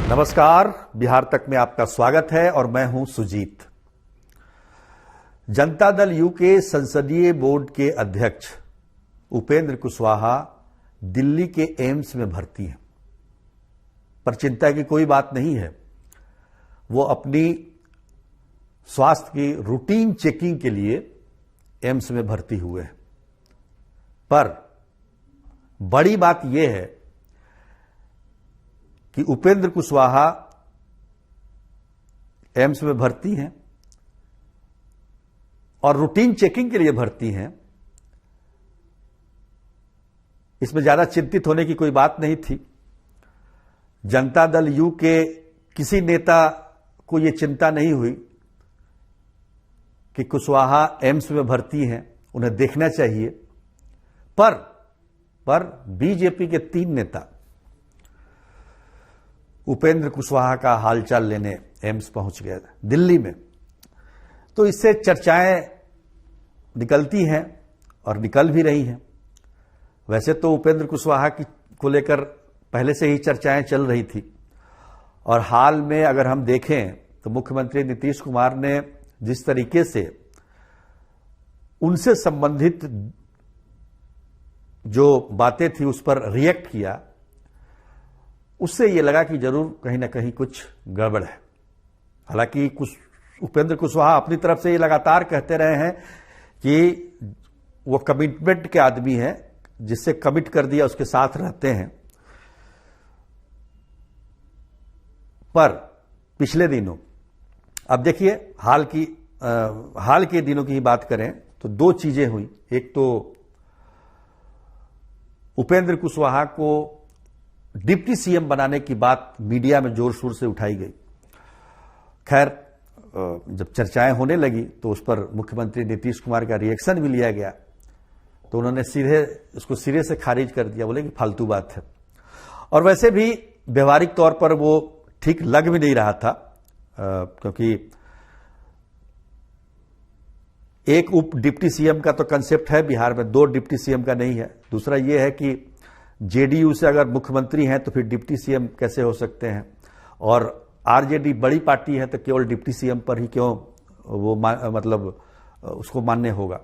नमस्कार, बिहार तक में आपका स्वागत है और मैं हूं सुजीत। जनता दल यू के संसदीय बोर्ड के अध्यक्ष उपेंद्र कुशवाहा दिल्ली के एम्स में भर्ती हैं, पर चिंता की कोई बात नहीं है। वो अपनी स्वास्थ्य की रूटीन चेकिंग के लिए एम्स में भर्ती हुए हैं। पर बड़ी बात यह है कि उपेंद्र कुशवाहा एम्स में भर्ती हैं और रूटीन चेकिंग के लिए भर्ती हैं। इसमें ज्यादा चिंतित होने की कोई बात नहीं थी। जनता दल यू के किसी नेता को यह चिंता नहीं हुई कि कुशवाहा एम्स में भर्ती हैं, उन्हें देखना चाहिए। पर बीजेपी के 3 नेता उपेंद्र कुशवाहा का हालचाल लेने एम्स पहुंच गए दिल्ली में। तो इससे चर्चाएं निकलती हैं और निकल भी रही हैं। वैसे तो उपेंद्र कुशवाहा को लेकर पहले से ही चर्चाएं चल रही थी और हाल में अगर हम देखें तो मुख्यमंत्री नीतीश कुमार ने जिस तरीके से उनसे संबंधित जो बातें थी उस पर रिएक्ट किया, उससे यह लगा कि जरूर कहीं ना कहीं कुछ गड़बड़ है। हालांकि उपेंद्र कुशवाहा अपनी तरफ से ये लगातार कहते रहे हैं कि वो कमिटमेंट के आदमी हैं, जिससे कमिट कर दिया उसके साथ रहते हैं। पर पिछले दिनों, अब देखिए हाल के दिनों की ही बात करें तो 2 चीजें हुई। एक तो उपेंद्र कुशवाहा को डिप्टी सीएम बनाने की बात मीडिया में जोर शोर से उठाई गई। खैर, जब चर्चाएं होने लगी तो उस पर मुख्यमंत्री नीतीश कुमार का रिएक्शन भी लिया गया, तो उन्होंने उसको सिरे से खारिज कर दिया, बोले कि फालतू बात है। और वैसे भी व्यवहारिक तौर पर वो ठीक लग भी नहीं रहा था, क्योंकि एक उप डिप्टी सीएम का तो कंसेप्ट है बिहार में, 2 डिप्टी सीएम का नहीं है। दूसरा यह है कि जेडीयू से अगर मुख्यमंत्री हैं तो फिर डिप्टी सीएम कैसे हो सकते हैं, और आरजेडी बड़ी पार्टी है तो केवल डिप्टी सीएम पर ही क्यों वो उसको मान्य होगा।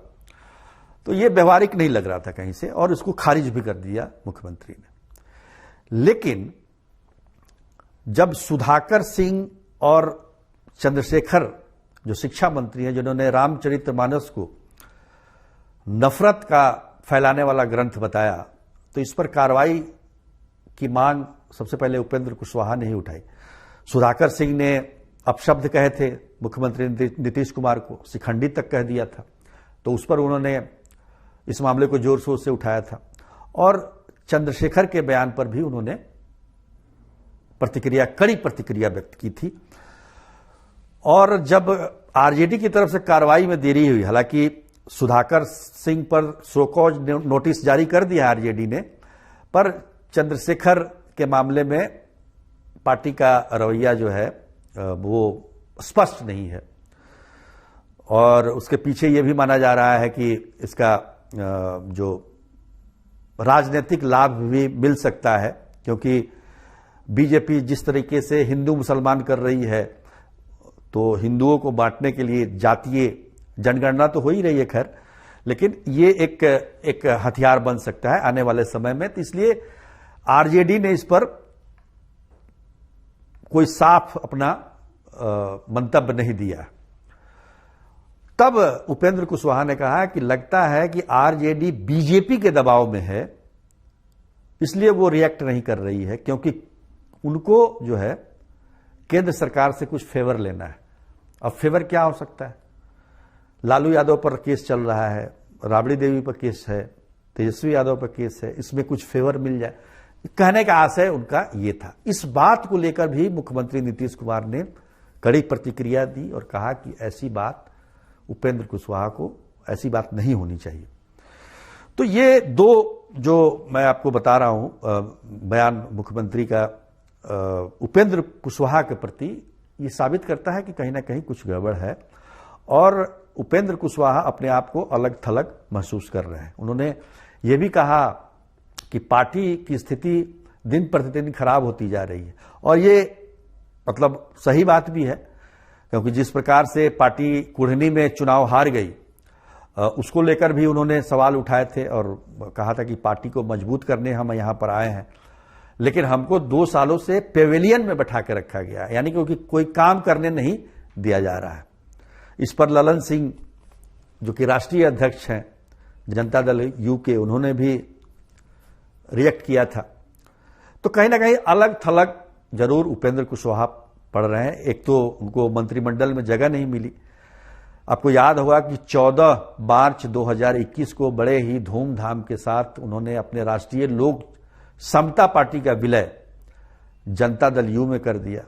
तो ये व्यवहारिक नहीं लग रहा था कहीं से, और इसको खारिज भी कर दिया मुख्यमंत्री ने। लेकिन जब सुधाकर सिंह और चंद्रशेखर जो शिक्षा मंत्री हैं, जिन्होंने रामचरितमानस को नफरत का फैलाने वाला ग्रंथ बताया, तो इस पर कार्रवाई की मांग सबसे पहले उपेंद्र कुशवाहा ने ही उठाई। सुधाकर सिंह ने अपशब्द कहे थे मुख्यमंत्री नीतीश कुमार को, शिखंडी तक कह दिया था, तो उस पर उन्होंने इस मामले को जोर शोर से उठाया था। और चंद्रशेखर के बयान पर भी उन्होंने कड़ी प्रतिक्रिया व्यक्त की थी। और जब आरजेडी की तरफ से कार्रवाई में देरी हुई, हालांकि सुधाकर सिंह पर शोकॉज नोटिस जारी कर दिया आरजेडी ने, पर चंद्रशेखर के मामले में पार्टी का रवैया जो है वो स्पष्ट नहीं है। और उसके पीछे यह भी माना जा रहा है कि इसका जो राजनीतिक लाभ भी मिल सकता है, क्योंकि बीजेपी जिस तरीके से हिंदू मुसलमान कर रही है, तो हिंदुओं को बांटने के लिए जातीय जनगणना तो हो ही रही है खैर, लेकिन ये एक हथियार बन सकता है आने वाले समय में। तो इसलिए आरजेडी ने इस पर कोई साफ अपना मंतव्य नहीं दिया। तब उपेंद्र कुशवाहा ने कहा कि लगता है कि आरजेडी बीजेपी के दबाव में है, इसलिए वो रिएक्ट नहीं कर रही है, क्योंकि उनको जो है केंद्र सरकार से कुछ फेवर लेना है। अब फेवर क्या हो सकता है? लालू यादव पर केस चल रहा है, राबड़ी देवी पर केस है, तेजस्वी यादव पर केस है, इसमें कुछ फेवर मिल जाए, कहने का आशय उनका ये था। इस बात को लेकर भी मुख्यमंत्री नीतीश कुमार ने कड़ी प्रतिक्रिया दी और कहा कि ऐसी बात उपेंद्र कुशवाहा को ऐसी बात नहीं होनी चाहिए। तो ये 2 जो मैं आपको बता रहा हूं बयान मुख्यमंत्री का उपेंद्र कुशवाहा के प्रति, ये साबित करता है कि कहीं ना कहीं कुछ गड़बड़ है और उपेंद्र कुशवाहा अपने आप को अलग थलग महसूस कर रहे हैं। उन्होंने ये भी कहा कि पार्टी की स्थिति दिन प्रतिदिन खराब होती जा रही है और ये मतलब सही बात भी है, क्योंकि जिस प्रकार से पार्टी कुढ़नी में चुनाव हार गई, उसको लेकर भी उन्होंने सवाल उठाए थे और कहा था कि पार्टी को मजबूत करने हम यहां पर आए हैं, लेकिन हमको 2 सालों से पेवेलियन में बैठा के रखा गया, यानी क्योंकि कोई काम करने नहीं दिया जा रहा है। इस पर ललन सिंह जो कि राष्ट्रीय अध्यक्ष हैं जनता दल यू के, उन्होंने भी रिएक्ट किया था। तो कहीं ना कहीं अलग थलग जरूर उपेंद्र कुशवाहा पड़ रहे हैं। एक तो उनको मंत्रिमंडल में जगह नहीं मिली। आपको याद होगा कि 14 मार्च 2021 को बड़े ही धूमधाम के साथ उन्होंने अपने राष्ट्रीय लोक समता पार्टी का विलय जनता दल यू में कर दिया,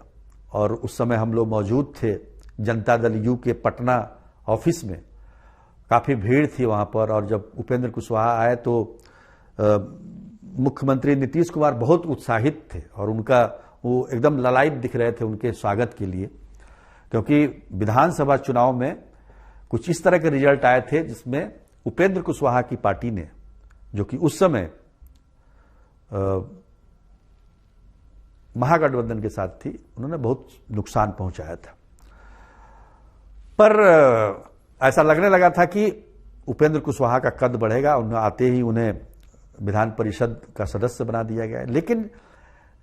और उस समय हम लोग मौजूद थे जनता दल यू के पटना ऑफिस में। काफी भीड़ थी वहां पर, और जब उपेंद्र कुशवाहा आए तो मुख्यमंत्री नीतीश कुमार बहुत उत्साहित थे और उनका वो एकदम ललायत दिख रहे थे उनके स्वागत के लिए, क्योंकि विधानसभा चुनाव में कुछ इस तरह के रिजल्ट आए थे जिसमें उपेंद्र कुशवाहा की पार्टी ने, जो कि उस समय महागठबंधन के साथ थी, उन्होंने बहुत नुकसान पहुंचाया था। पर ऐसा लगने लगा था कि उपेंद्र कुशवाहा का कद बढ़ेगा, उन्हें आते ही उन्हें विधान परिषद का सदस्य बना दिया गया। लेकिन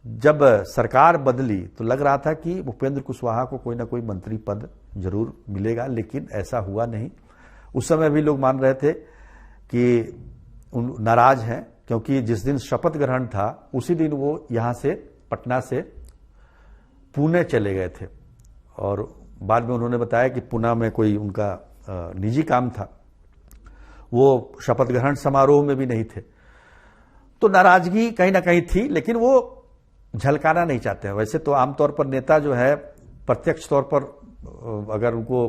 जब सरकार बदली तो लग रहा था कि उपेंद्र कुशवाहा को कोई ना कोई मंत्री पद जरूर मिलेगा, लेकिन ऐसा हुआ नहीं। उस समय भी लोग मान रहे थे कि नाराज हैं, क्योंकि जिस दिन शपथ ग्रहण था उसी दिन वो यहां से पटना से पुणे चले गए थे, और बाद में उन्होंने बताया कि पुणे में कोई उनका निजी काम था, वो शपथ ग्रहण समारोह में भी नहीं थे। तो नाराजगी कहीं ना कहीं थी, लेकिन वो झलकाना नहीं चाहते हैं। वैसे तो आमतौर पर नेता जो है प्रत्यक्ष तौर पर अगर उनको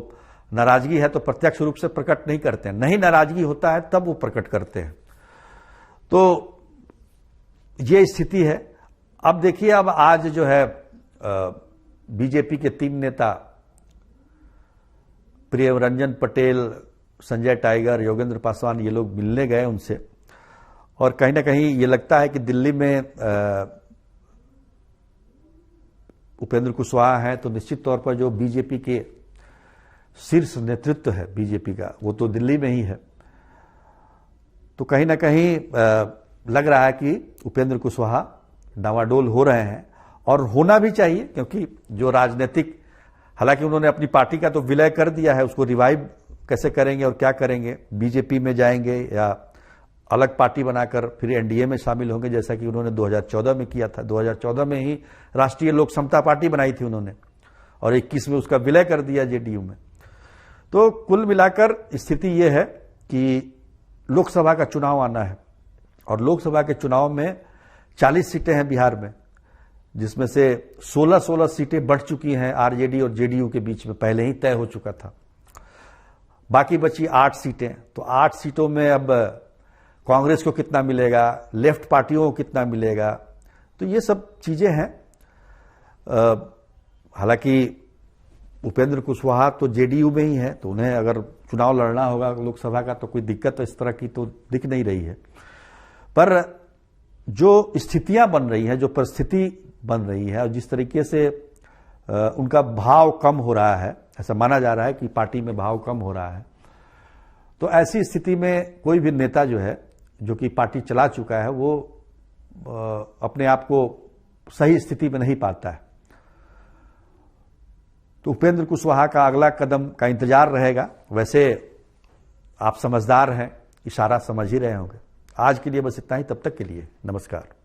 नाराजगी है तो प्रत्यक्ष रूप से प्रकट नहीं करते हैं, नहीं नाराजगी होता है तब वो प्रकट करते हैं। तो ये स्थिति है। अब देखिए, अब आज जो है बीजेपी के 3 नेता प्रियरंजन पटेल, संजय टाइगर, योगेंद्र पासवान, ये लोग मिलने गए उनसे, और कहीं ना कहीं ये लगता है कि दिल्ली में उपेंद्र कुशवाहा है तो निश्चित तौर पर जो बीजेपी के शीर्ष नेतृत्व है बीजेपी का, वो तो दिल्ली में ही है। तो कहीं ना कहीं लग रहा है कि उपेंद्र कुशवाहा डावाडोल हो रहे हैं, और होना भी चाहिए, क्योंकि जो राजनीतिक, हालांकि उन्होंने अपनी पार्टी का तो विलय कर दिया है, उसको रिवाइव कैसे करेंगे और क्या करेंगे, बीजेपी में जाएंगे या अलग पार्टी बनाकर फिर एनडीए में शामिल होंगे, जैसा कि उन्होंने 2014 में किया था। 2014 में ही राष्ट्रीय लोक समता पार्टी बनाई थी उन्होंने, और 21 में उसका विलय कर दिया जेडीयू में। तो कुल मिलाकर स्थिति यह है कि लोकसभा का चुनाव आना है, और लोकसभा के चुनाव में 40 सीटें हैं बिहार में, जिसमें से 16 सीटें बढ़ चुकी हैं आरजेडी और जेडीयू के बीच में, पहले ही तय हो चुका था। बाकी बची 8 सीटें। तो 8 सीटों में अब कांग्रेस को कितना मिलेगा, लेफ्ट पार्टियों को कितना मिलेगा, तो ये सब चीजें हैं। हालांकि उपेंद्र कुशवाहा तो जेडीयू में ही है, तो उन्हें अगर चुनाव लड़ना होगा लोकसभा का तो कोई दिक्कत इस तरह की तो दिख नहीं रही है। पर जो स्थितियां बन रही हैं, जो परिस्थिति बन रही है, और जिस तरीके से उनका भाव कम हो रहा है, ऐसा माना जा रहा है कि पार्टी में भाव कम हो रहा है, तो ऐसी स्थिति में कोई भी नेता जो है, जो कि पार्टी चला चुका है, वो अपने आप को सही स्थिति में नहीं पाता है। तो उपेंद्र कुशवाहा का अगला कदम का इंतजार रहेगा। वैसे आप समझदार हैं, इशारा समझ ही रहे होंगे। आज के लिए बस इतना ही, तब तक के लिए नमस्कार।